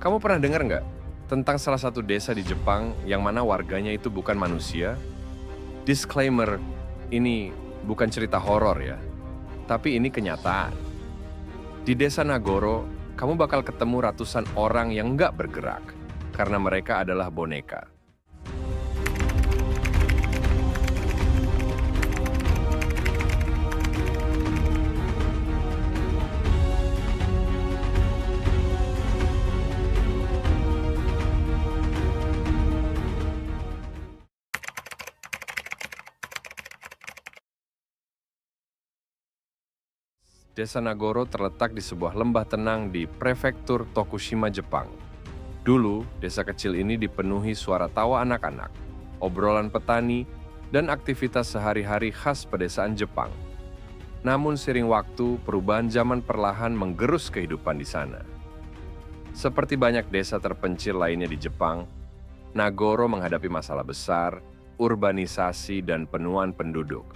Kamu pernah dengar nggak tentang salah satu desa di Jepang yang mana warganya itu bukan manusia? Disclaimer, ini bukan cerita horor ya, tapi ini kenyataan. Di desa Nagoro, kamu bakal ketemu ratusan orang yang nggak bergerak karena mereka adalah boneka. Desa Nagoro terletak di sebuah lembah tenang di prefektur Tokushima, Jepang. Dulu, desa kecil ini dipenuhi suara tawa anak-anak, obrolan petani, dan aktivitas sehari-hari khas pedesaan Jepang. Namun seiring waktu, perubahan zaman perlahan menggerus kehidupan di sana. Seperti banyak desa terpencil lainnya di Jepang, Nagoro menghadapi masalah besar, urbanisasi, dan penuaan penduduk.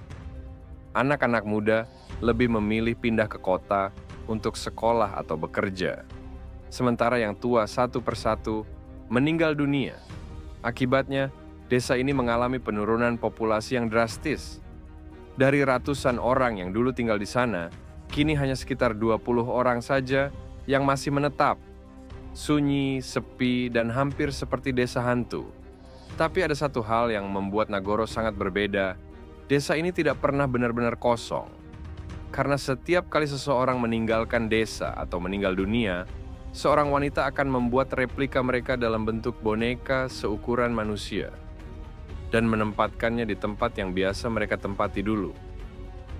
Anak-anak muda lebih memilih pindah ke kota untuk sekolah atau bekerja. Sementara yang tua satu persatu meninggal dunia. Akibatnya, desa ini mengalami penurunan populasi yang drastis. Dari ratusan orang yang dulu tinggal di sana, kini hanya sekitar 20 orang saja yang masih menetap. Sunyi, sepi, dan hampir seperti desa hantu. Tapi ada satu hal yang membuat Nagoro sangat berbeda. Desa ini tidak pernah benar-benar kosong. Karena setiap kali seseorang meninggalkan desa atau meninggal dunia, seorang wanita akan membuat replika mereka dalam bentuk boneka seukuran manusia dan menempatkannya di tempat yang biasa mereka tempati dulu.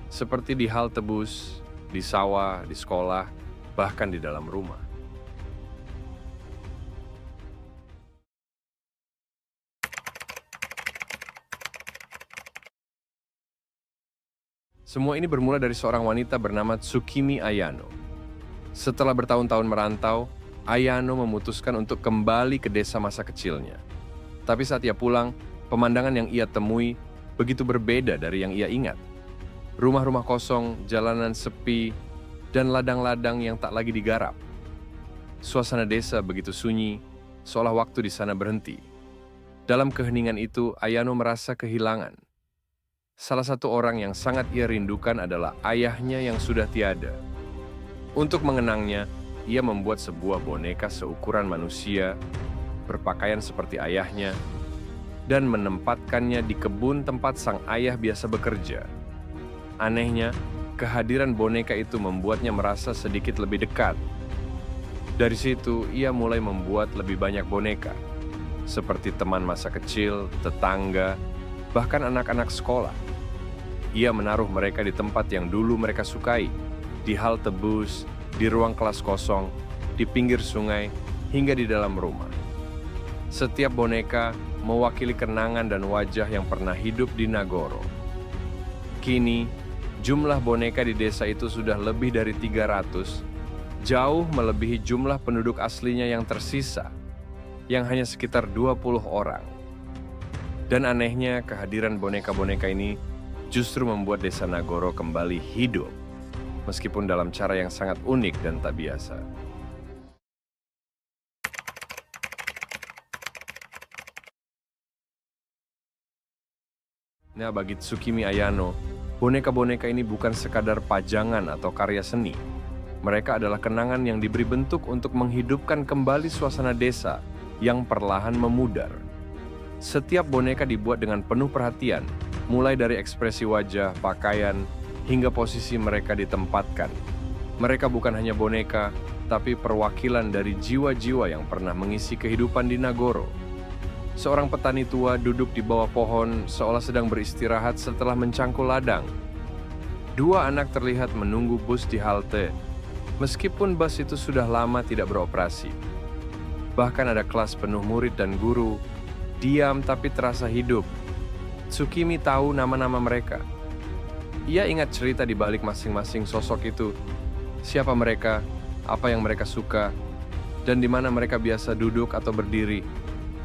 Seperti di halte bus, di sawah, di sekolah, bahkan di dalam rumah. Semua ini bermula dari seorang wanita bernama Tsukimi Ayano. Setelah bertahun-tahun merantau, Ayano memutuskan untuk kembali ke desa masa kecilnya. Tapi saat ia pulang, pemandangan yang ia temui begitu berbeda dari yang ia ingat. Rumah-rumah kosong, jalanan sepi, dan ladang-ladang yang tak lagi digarap. Suasana desa begitu sunyi, seolah waktu di sana berhenti. Dalam keheningan itu, Ayano merasa kehilangan. Salah satu orang yang sangat ia rindukan adalah ayahnya yang sudah tiada. Untuk mengenangnya, ia membuat sebuah boneka seukuran manusia, berpakaian seperti ayahnya, dan menempatkannya di kebun tempat sang ayah biasa bekerja. Anehnya, kehadiran boneka itu membuatnya merasa sedikit lebih dekat. Dari situ, ia mulai membuat lebih banyak boneka, seperti teman masa kecil, tetangga, bahkan anak-anak sekolah. Ia menaruh mereka di tempat yang dulu mereka sukai, di halte bus, di ruang kelas kosong, di pinggir sungai, hingga di dalam rumah. Setiap boneka mewakili kenangan dan wajah yang pernah hidup di Nagoro. Kini, jumlah boneka di desa itu sudah lebih dari 300, jauh melebihi jumlah penduduk aslinya yang tersisa, yang hanya sekitar 20 orang. Dan anehnya, kehadiran boneka-boneka ini justru membuat desa Nagoro kembali hidup, meskipun dalam cara yang sangat unik dan tak biasa. Nah, bagi Tsukimi Ayano, boneka-boneka ini bukan sekadar pajangan atau karya seni. Mereka adalah kenangan yang diberi bentuk untuk menghidupkan kembali suasana desa yang perlahan memudar. Setiap boneka dibuat dengan penuh perhatian, mulai dari ekspresi wajah, pakaian, hingga posisi mereka ditempatkan. Mereka bukan hanya boneka, tapi perwakilan dari jiwa-jiwa yang pernah mengisi kehidupan di Nagoro. Seorang petani tua duduk di bawah pohon seolah sedang beristirahat setelah mencangkul ladang. Dua anak terlihat menunggu bus di halte, meskipun bus itu sudah lama tidak beroperasi. Bahkan ada kelas penuh murid dan guru, diam tapi terasa hidup. Tsukimi tahu nama-nama mereka. Ia ingat cerita di balik masing-masing sosok itu. Siapa mereka, apa yang mereka suka, dan di mana mereka biasa duduk atau berdiri.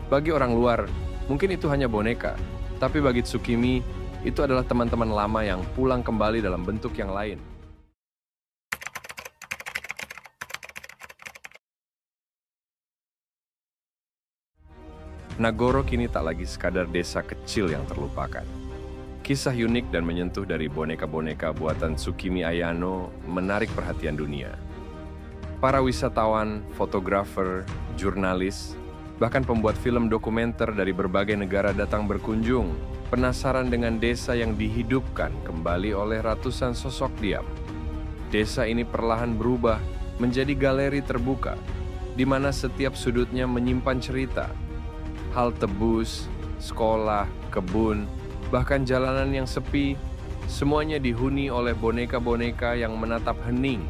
Bagi orang luar, mungkin itu hanya boneka. Tapi bagi Tsukimi, itu adalah teman-teman lama yang pulang kembali dalam bentuk yang lain. Nagoro kini tak lagi sekadar desa kecil yang terlupakan. Kisah unik dan menyentuh dari boneka-boneka buatan Tsukimi Ayano menarik perhatian dunia. Para wisatawan, fotografer, jurnalis, bahkan pembuat film dokumenter dari berbagai negara datang berkunjung, penasaran dengan desa yang dihidupkan kembali oleh ratusan sosok diam. Desa ini perlahan berubah menjadi galeri terbuka, di mana setiap sudutnya menyimpan cerita. Halte bus, sekolah, kebun, bahkan jalanan yang sepi, semuanya dihuni oleh boneka-boneka yang menatap hening,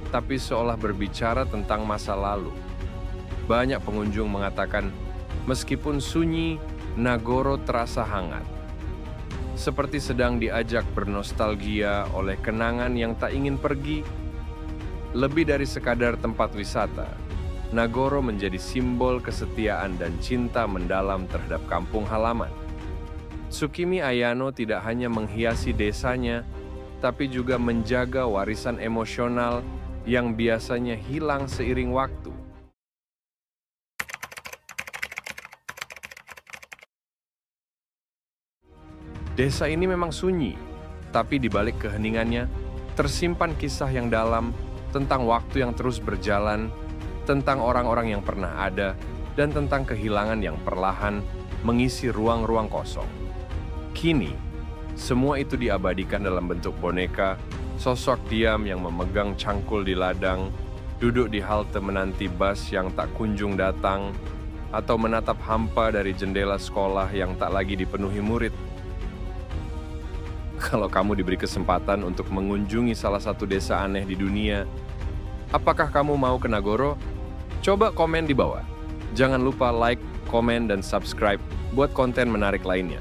tapi seolah berbicara tentang masa lalu. Banyak pengunjung mengatakan, meskipun sunyi, Nagoro terasa hangat. Seperti sedang diajak bernostalgia oleh kenangan yang tak ingin pergi. Lebih dari sekadar tempat wisata, Nagoro menjadi simbol kesetiaan dan cinta mendalam terhadap kampung halaman. Tsukimi Ayano tidak hanya menghiasi desanya, tapi juga menjaga warisan emosional yang biasanya hilang seiring waktu. Desa ini memang sunyi, tapi di balik keheningannya tersimpan kisah yang dalam tentang waktu yang terus berjalan, tentang orang-orang yang pernah ada, dan tentang kehilangan yang perlahan mengisi ruang-ruang kosong. Kini, semua itu diabadikan dalam bentuk boneka, sosok diam yang memegang cangkul di ladang, duduk di halte menanti bus yang tak kunjung datang, atau menatap hampa dari jendela sekolah yang tak lagi dipenuhi murid. Kalau kamu diberi kesempatan untuk mengunjungi salah satu desa aneh di dunia, apakah kamu mau ke Nagoro? Coba komen di bawah. Jangan lupa like, komen, dan subscribe buat konten menarik lainnya.